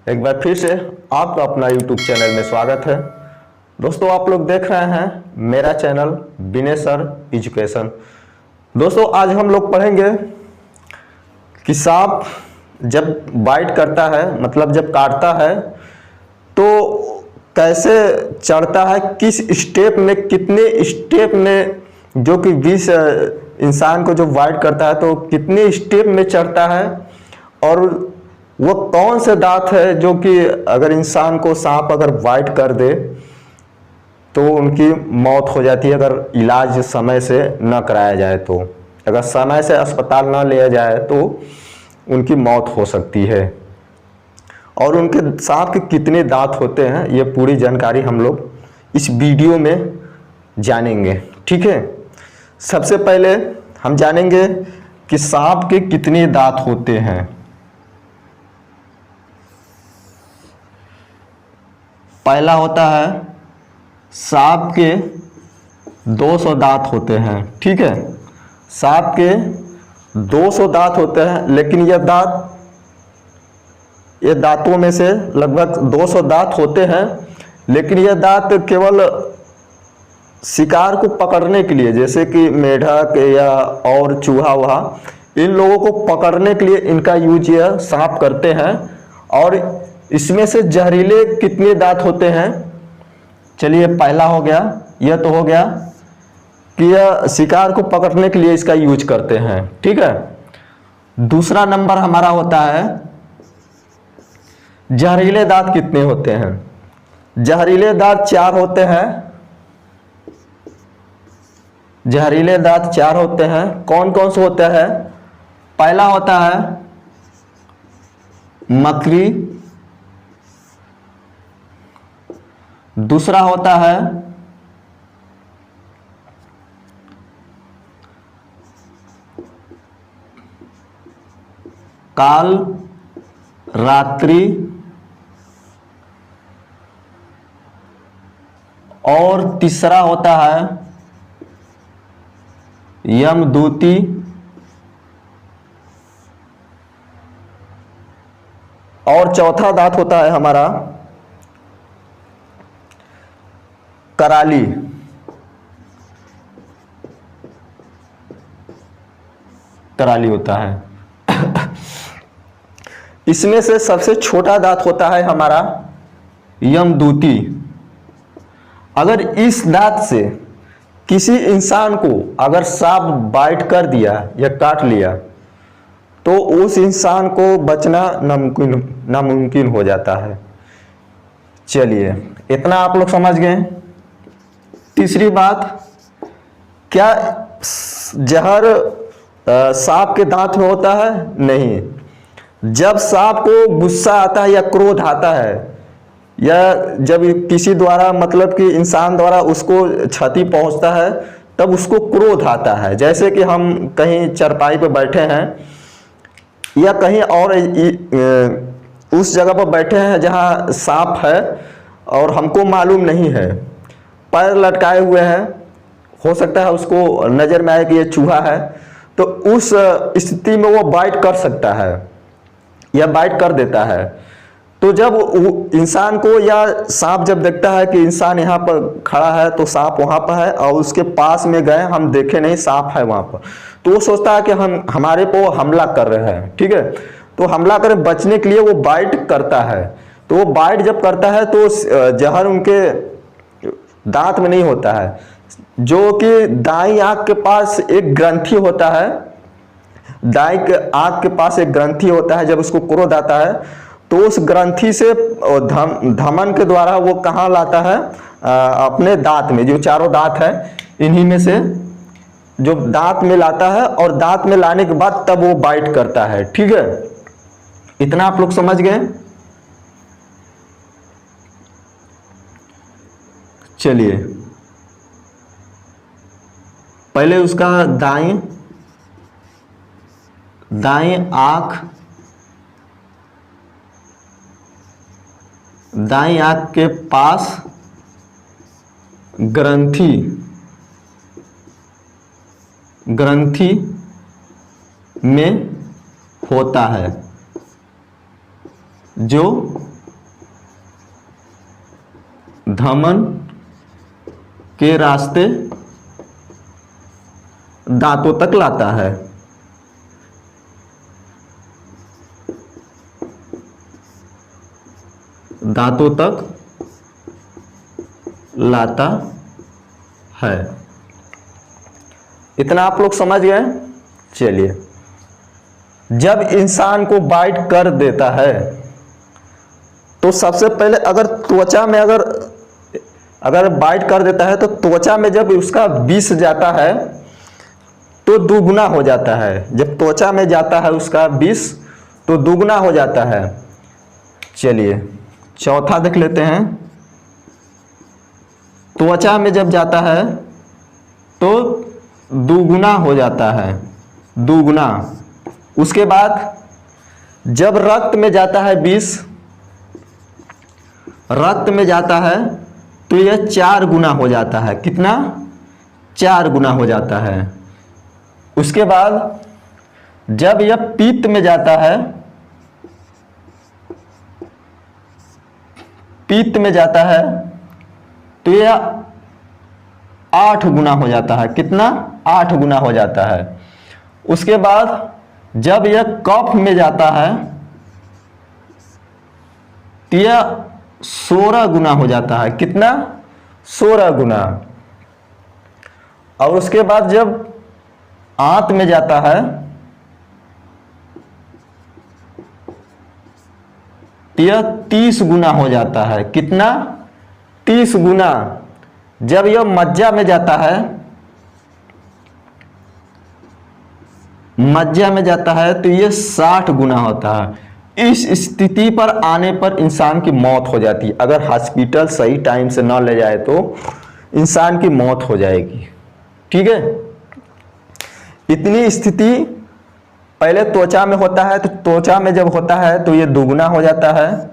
एक बार फिर से आपका अपना YouTube चैनल में स्वागत है। दोस्तों, आप लोग देख रहे हैं मेरा चैनल विनय सर एजुकेशन। दोस्तों, आज हम लोग पढ़ेंगे कि सांप जब बाइट करता है, मतलब जब काटता है तो कैसे चढ़ता है, किस स्टेप में, कितने स्टेप में, जो कि विष इंसान को जो बाइट करता है तो कितने स्टेप में चढ़ता है, और वो कौन से दांत है जो कि अगर इंसान को सांप अगर बाइट कर दे तो उनकी मौत हो जाती है, अगर इलाज समय से न कराया जाए तो। अगर समय से अस्पताल न लिया जाए तो उनकी मौत हो सकती है। और उनके सांप के कितने दांत होते हैं, ये पूरी जानकारी हम लोग इस वीडियो में जानेंगे। ठीक है, सबसे पहले हम जानेंगे कि सांप के कितने दांत होते हैं। पहला होता है सांप के 200 दांत होते हैं। ठीक है, सांप के 200 दांत होते हैं, लेकिन ये दांतों में से लगभग 200 दांत होते हैं, लेकिन ये दांत केवल शिकार को पकड़ने के लिए, जैसे कि मेढक या और चूहा वहा, इन लोगों को पकड़ने के लिए इनका यूज यह सांप करते हैं। और इसमें से जहरीले कितने दांत होते हैं? चलिए, पहला हो गया, यह तो हो गया कि यह शिकार को पकड़ने के लिए इसका यूज करते हैं। ठीक है, दूसरा नंबर हमारा होता है जहरीले दांत कितने होते हैं। जहरीले दांत 4 होते हैं। जहरीले दांत 4 होते हैं। कौन कौन से होते हैं? पहला होता है मकड़ी, दूसरा होता है काल रात्रि, और तीसरा होता है यमदूती, और चौथा दांत होता है हमारा कराली। कराली होता है। इसमें से सबसे छोटा दांत होता है हमारा यमदूती। अगर इस दांत से किसी इंसान को अगर सांप बाइट कर दिया या काट लिया तो उस इंसान को बचना नामुमकिन हो जाता है। चलिए, इतना आप लोग समझ गए। तीसरी बात, क्या जहर सांप के दांत में होता है? नहीं। जब सांप को गुस्सा आता है या क्रोध आता है, या जब किसी द्वारा, मतलब कि इंसान द्वारा उसको क्षति पहुंचता है, तब उसको क्रोध आता है। जैसे कि हम कहीं चरपाई पर बैठे हैं या कहीं और उस जगह पर बैठे हैं जहां सांप है और हमको मालूम नहीं है, पैर लटकाए हुए हैं, हो सकता है उसको नजर में आए कि ये चूहा है, तो उस स्थिति में वो बाइट कर सकता है या बाइट कर देता है। तो जब इंसान को या सांप जब देखता है कि इंसान यहाँ पर खड़ा है तो सांप वहाँ पर है, और उसके पास में गए, हम देखे नहीं सांप है वहाँ पर, तो वो सोचता है कि हमारे को हमला कर रहे हैं। ठीक है, तो हमला कर बचने के लिए वो बाइट करता है। तो वो बाइट जब करता है तो जहर उनके दांत में नहीं होता है, जो कि दाईं आंख के पास एक ग्रंथि होता है। दाईं आंख के पास एक ग्रंथि होता है। जब उसको क्रोध आता है तो उस ग्रंथि से धमन के द्वारा वो कहाँ लाता है? अपने दांत में, जो चारों दांत है इन्हीं में से जो दांत में लाता है, और दांत में लाने के बाद तब वो बाइट करता है। ठीक है, इतना आप लोग समझ गए। चलिए, पहले उसका दाएं आंख के पास ग्रंथि में होता है, जो धमन के रास्ते दांतों तक लाता है। दांतों तक लाता है। इतना आप लोग समझ गए। चलिए, जब इंसान को बाइट कर देता है तो सबसे पहले अगर त्वचा में अगर बाइट कर देता है तो त्वचा में जब उसका विष जाता है तो दुगुना हो जाता है। जब त्वचा में जाता है उसका विष तो दुगुना हो जाता है। चलिए चौथा देख लेते हैं। त्वचा में जब जाता है तो दुगुना हो जाता है, दुगुना। उसके बाद जब रक्त में जाता है विष, रक्त में जाता है तो यह 4 गुना हो जाता है। कितना? 4 गुना हो जाता है। उसके बाद जब यह पित्त में जाता है, पित्त में जाता है तो यह 8 गुना हो जाता है। कितना? 8 गुना हो जाता है। उसके बाद जब यह कफ में जाता है तो यह 16 गुना हो जाता है। कितना? 16 गुना। और उसके बाद जब आंत में जाता है तो यह 30 गुना हो जाता है। कितना? 30 गुना। जब यह मज्जा में जाता है, मज्जा में जाता है तो यह 60 गुना होता है। इस स्थिति पर आने पर इंसान की मौत हो जाती है। अगर हॉस्पिटल सही टाइम से ना ले जाए तो इंसान की मौत हो जाएगी। ठीक है। इतनी स्थिति पहले त्वचा में होता है, तो त्वचा में जब होता है तो यह दुगुना हो जाता है।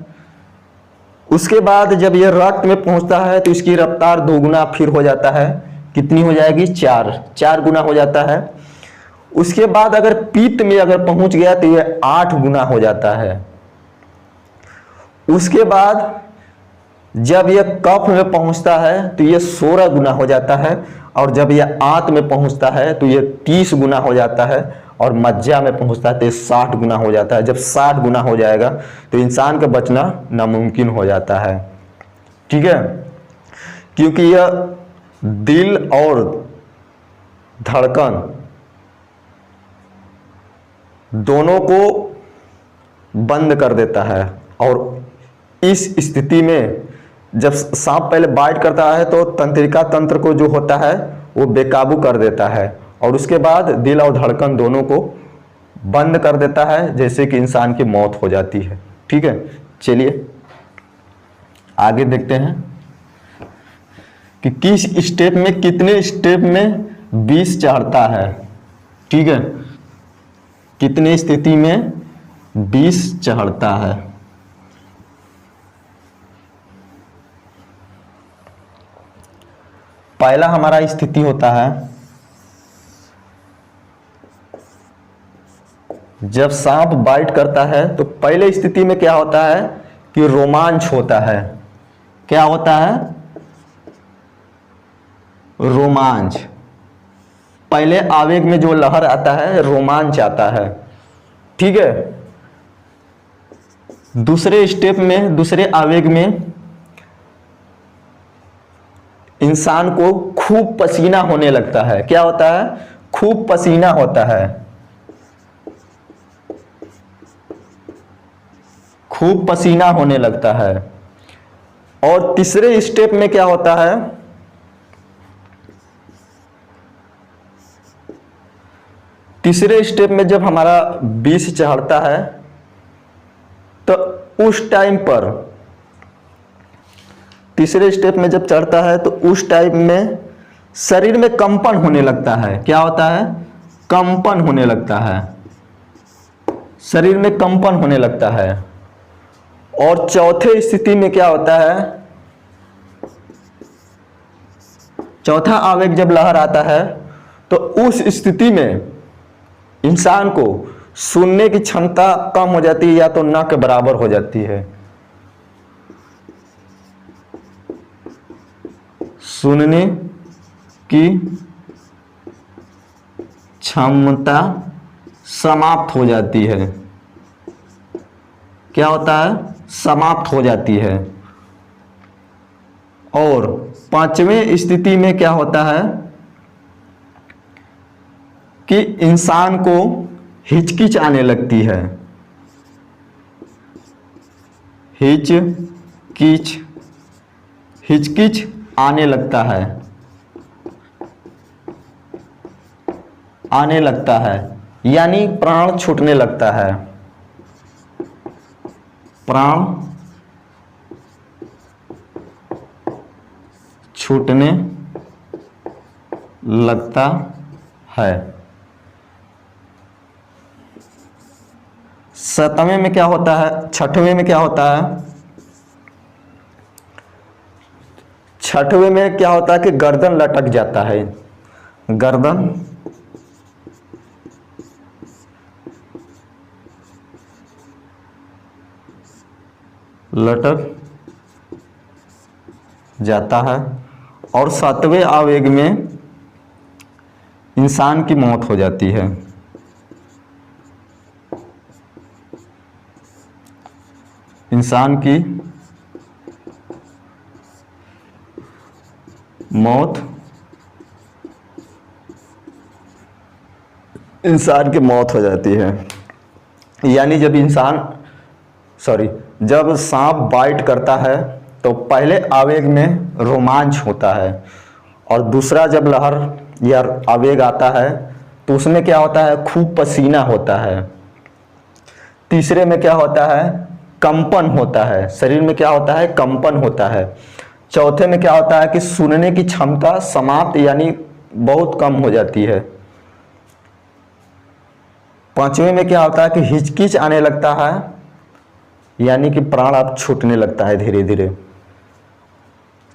उसके बाद जब यह रक्त में पहुंचता है तो इसकी रफ्तार दोगुना फिर हो जाता है। कितनी हो जाएगी? 4 गुना हो जाता है। उसके बाद अगर पित्त में अगर पहुंच गया तो यह 8 गुना हो जाता है। उसके बाद जब यह कफ में पहुंचता है तो यह 16 गुना हो जाता है। और जब यह आंत में पहुंचता है तो यह 30 गुना हो जाता है। और मज्जा में पहुंचता है तो 60 गुना हो जाता है। जब 60 गुना हो जाएगा तो इंसान का बचना नामुमकिन हो जाता है। ठीक है। क्योंकि यह दिल और धड़कन दोनों को बंद कर देता है। और इस स्थिति में जब सांप पहले बाइट करता है तो तंत्रिका तंत्र को जो होता है वो बेकाबू कर देता है। और उसके बाद दिल और धड़कन दोनों को बंद कर देता है, जैसे कि इंसान की मौत हो जाती है। ठीक है। चलिए आगे देखते हैं कि किस स्टेप में, कितने स्टेप में विष चढ़ता है। ठीक है। कितने स्थिति में विष चढ़ता है। पहला हमारा स्थिति होता है जब सांप बाइट करता है तो पहले स्थिति में क्या होता है कि रोमांच होता है। क्या होता है? रोमांच। पहले आवेग में जो लहर आता है रोमांच आता है। ठीक है। दूसरे स्टेप में, दूसरे आवेग में इंसान को खूब पसीना होने लगता है। क्या होता है? खूब पसीना होता है। खूब पसीना होने लगता है। और तीसरे स्टेप में क्या होता है? तीसरे स्टेप में जब हमारा विष चढ़ता है तो उस टाइम पर, तीसरे स्टेप में जब चढ़ता है तो उस टाइम में शरीर में कंपन होने लगता है। क्या होता है? कंपन होने लगता है। शरीर में कंपन होने लगता है। और चौथे स्थिति में क्या होता है? चौथा आवेग जब लहर आता है तो उस स्थिति में इंसान को सुनने की क्षमता कम हो जाती है या तो ना के बराबर हो जाती है। सुनने की क्षमता समाप्त हो जाती है। क्या होता है? समाप्त हो जाती है। और पांचवें स्थिति में क्या होता है कि इंसान को हिचकिच आने लगती है। हिचकिच आने लगता है, यानी प्राण छूटने लगता है। प्राण छूटने लगता है। सातवें में क्या होता है? छठवें में क्या होता है? छठवें में क्या होता है कि गर्दन लटक जाता है। गर्दन लटक जाता है। और सातवें आवेग में इंसान की मौत हो जाती है। इंसान की मौत हो जाती है। यानी जब सांप बाइट करता है तो पहले आवेग में रोमांच होता है, और दूसरा जब लहर या आवेग आता है तो उसमें क्या होता है? खूब पसीना होता है। तीसरे में क्या होता है? कंपन होता है, शरीर में क्या होता है? कंपन होता है। चौथे में क्या होता है कि सुनने की क्षमता समाप्त यानी बहुत कम हो जाती है। पांचवें में क्या होता है कि हिचकिच आने लगता है, यानी कि प्राण अब छूटने लगता है धीरे धीरे।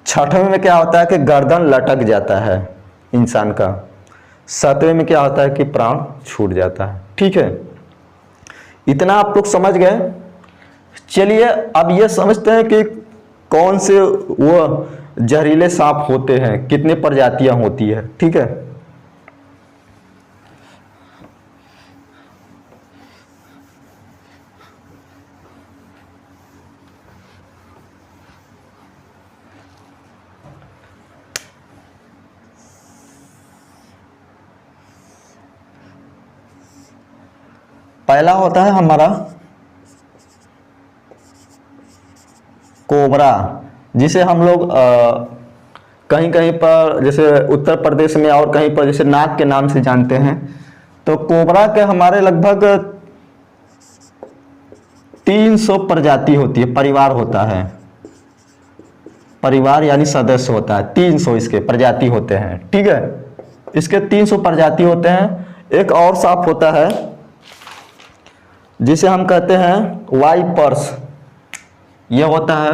छठवें में क्या होता है कि गर्दन लटक जाता है इंसान का। सातवें में क्या होता है कि प्राण छूट जाता है। ठीक है, इतना आप लोग समझ गए। चलिए अब ये समझते हैं कि कौन से वो जहरीले सांप होते हैं, कितने प्रजातियां होती है। ठीक है, पहला होता है हमारा कोबरा, जिसे हम लोग कहीं कहीं पर जैसे उत्तर प्रदेश में और कहीं पर जैसे नाग के नाम से जानते हैं। तो कोबरा के हमारे लगभग 300 प्रजाति होती है, परिवार होता है। परिवार यानी सदस्य होता है, 300 इसके प्रजाति होते हैं। ठीक है, इसके 300 प्रजाति होते हैं। एक और सांप होता है जिसे हम कहते हैं वाइपर्स। यह होता है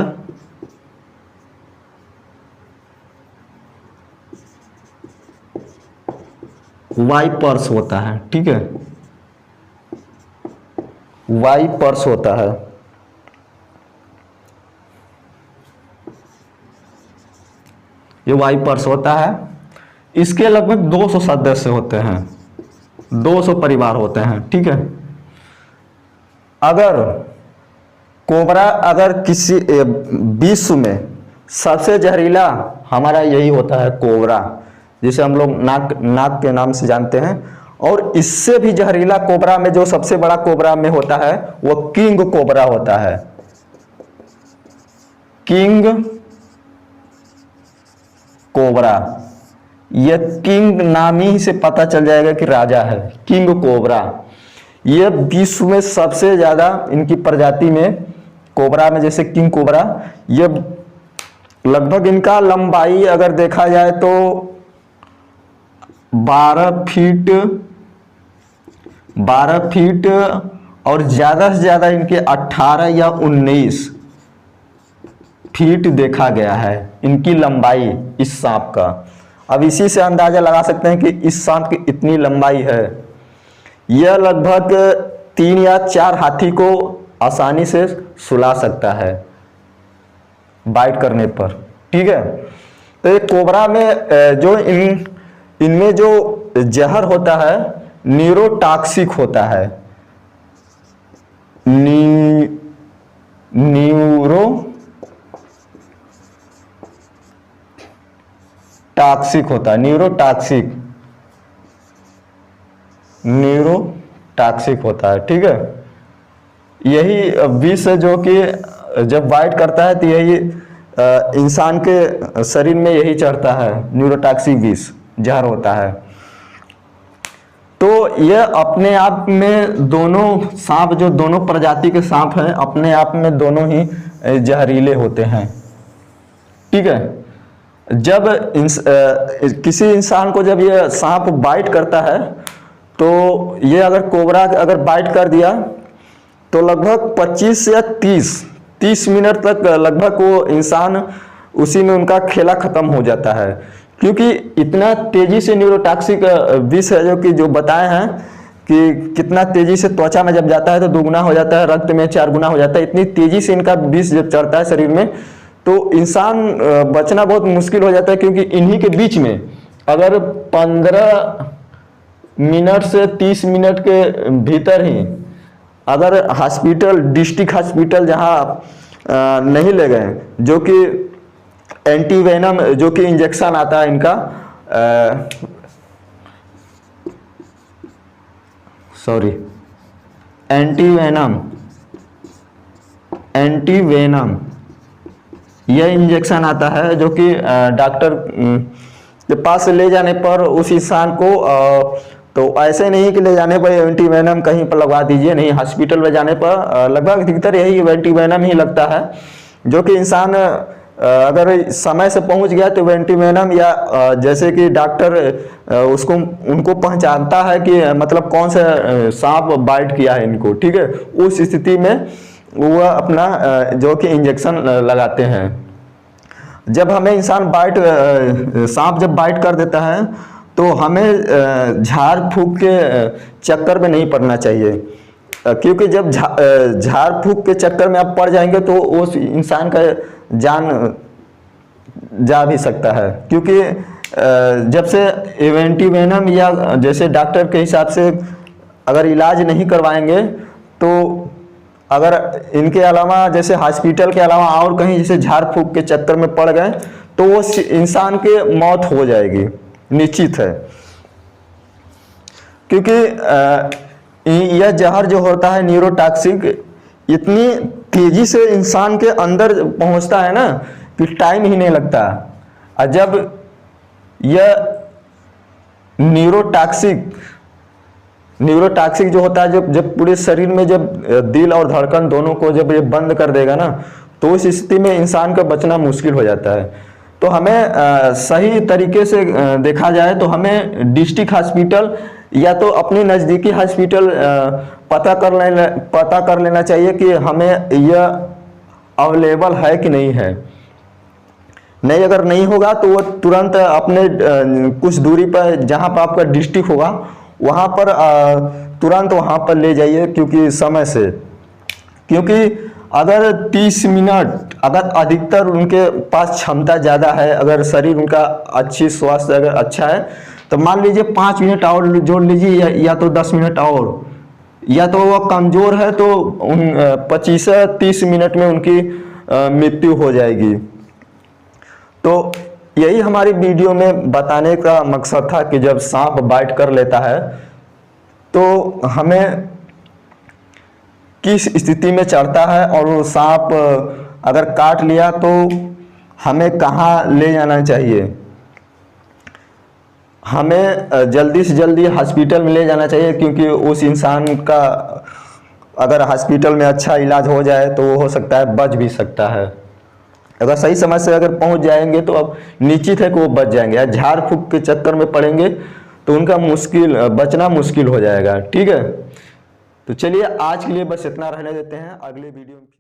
वाइपर्स होता है। ठीक है, वाइपर्स होता है। ये वाइपर्स होता है। इसके लगभग 200 सदस्य होते हैं, 200 परिवार होते हैं। ठीक है, अगर किसी विश्व में सबसे जहरीला हमारा यही होता है कोबरा, जिसे हम लोग नाग के नाम से जानते हैं। और इससे भी जहरीला कोबरा में जो सबसे बड़ा कोबरा में होता है वो किंग कोबरा होता है। किंग कोबरा, यह किंग नाम ही से पता चल जाएगा कि राजा है। किंग कोबरा ये विश्व में सबसे ज्यादा इनकी प्रजाति में कोबरा में, जैसे किंग कोबरा, ये लगभग इनका लंबाई अगर देखा जाए तो 12 फीट और ज्यादा से ज्यादा इनके 18 या 19 फीट देखा गया है इनकी लंबाई इस सांप का। अब इसी से अंदाजा लगा सकते हैं कि इस सांप की इतनी लंबाई है। यह लगभग 3 या 4 हाथी को आसानी से सुला सकता है बाइट करने पर। ठीक है, तो ये कोबरा में जो इनमें जो जहर होता है न्यूरोटॉक्सिक होता है, न्यूरोटॉक्सिक होता है, न्यूरोटॉक्सिक होता है। ठीक है, यही विष है जो कि जब बाइट करता है तो यही इंसान के शरीर में यही चढ़ता है, न्यूरोटॉक्सिक विष जहर होता है। तो यह अपने आप में दोनों सांप, जो दोनों प्रजाति के सांप हैं, अपने आप में दोनों ही जहरीले होते हैं। ठीक है, जब किसी इंसान को जब यह सांप बाइट करता है तो ये अगर कोबरा अगर बाइट कर दिया तो लगभग 25 या 30 मिनट तक लगभग वो इंसान उसी में उनका खेला खत्म हो जाता है, क्योंकि इतना तेजी से न्यूरोटॉक्सिक विष है जो कि जो बताए हैं कि कितना तेजी से त्वचा में जब जाता है तो 2 गुना हो जाता है, रक्त में 4 गुना हो जाता है। इतनी तेजी से इनका विष जब चढ़ता है शरीर में तो इंसान बचना बहुत मुश्किल हो जाता है, क्योंकि इन्हीं के बीच में अगर 15 मिनट से 30 मिनट के भीतर ही अगर हॉस्पिटल, डिस्ट्रिक्ट हॉस्पिटल जहाँ नहीं ले गए, जो कि एंटीवेनम जो कि इंजेक्शन आता है इनका, एंटीवेनम यह इंजेक्शन आता है जो कि डॉक्टर के पास ले जाने पर उस इंसान को तो ऐसे नहीं कि ले जाने पर एंटीवेनम कहीं पर लगवा दीजिए, नहीं, हॉस्पिटल में जाने पर लगभग अधिकतर यही एंटीवेनम ही लगता है, जो कि इंसान अगर समय से पहुंच गया तो एंटीवेनम या जैसे कि डॉक्टर उसको उनको पहचानता है कि मतलब कौन सा सांप बाइट किया है इनको। ठीक है, उस स्थिति में वह अपना जो कि इंजेक्शन लगाते हैं। जब हमें इंसान सांप जब बाइट कर देता है तो हमें झाड़ फूंक के चक्कर में नहीं पड़ना चाहिए, क्योंकि जब झाड़ फूंक के चक्कर में आप पड़ जाएंगे तो उस इंसान का जान जा भी सकता है, क्योंकि जब से एंटीवेनम या जैसे डॉक्टर के हिसाब से अगर इलाज नहीं करवाएंगे तो अगर इनके अलावा जैसे हॉस्पिटल के अलावा और कहीं जैसे झाड़ फूंक के चक्कर में पड़ गए तो वो इंसान की मौत हो जाएगी, निश्चित है। क्योंकि यह जहर जो होता है न्यूरोटॉक्सिक इतनी तेजी से इंसान के अंदर पहुंचता है ना कि टाइम ही नहीं लगता। और जब यह न्यूरोटॉक्सिक जो होता है, जब पूरे शरीर में जब दिल और धड़कन दोनों को जब ये बंद कर देगा ना तो उस स्थिति में इंसान का बचना मुश्किल हो जाता है। तो हमें सही तरीके से देखा जाए तो हमें डिस्ट्रिक्ट हॉस्पिटल या तो अपने नज़दीकी हॉस्पिटल पता कर लेना चाहिए कि हमें यह अवेलेबल है कि नहीं है। नहीं, अगर नहीं होगा तो वो तुरंत अपने कुछ दूरी पर जहाँ पर आपका डिस्ट्रिक्ट होगा वहाँ पर तुरंत वहाँ पर ले जाइए, क्योंकि समय से, क्योंकि अगर 30 मिनट अगर अधिकतर उनके पास क्षमता ज़्यादा है, अगर शरीर उनका अच्छी स्वास्थ्य अगर अच्छा है तो मान लीजिए 5 मिनट और जोड़ लीजिए या तो 10 मिनट और, या तो वो कमज़ोर है तो 25 से 30 मिनट में उनकी मृत्यु हो जाएगी। तो यही हमारी वीडियो में बताने का मकसद था कि जब सांप बाइट कर लेता है तो हमें किस स्थिति में चढ़ता है, और वो सांप अगर काट लिया तो हमें कहाँ ले जाना चाहिए। हमें जल्दी से जल्दी हॉस्पिटल में ले जाना चाहिए, क्योंकि उस इंसान का अगर हॉस्पिटल में अच्छा इलाज हो जाए तो वो हो सकता है बच भी सकता है। अगर सही समय से अगर पहुंच जाएंगे तो अब निश्चित है कि वो बच जाएंगे। या झाड़ फूंक के चक्कर में पड़ेंगे तो उनका बचना मुश्किल हो जाएगा। ठीक है, तो चलिए आज के लिए बस इतना रहने देते हैं, अगले वीडियो में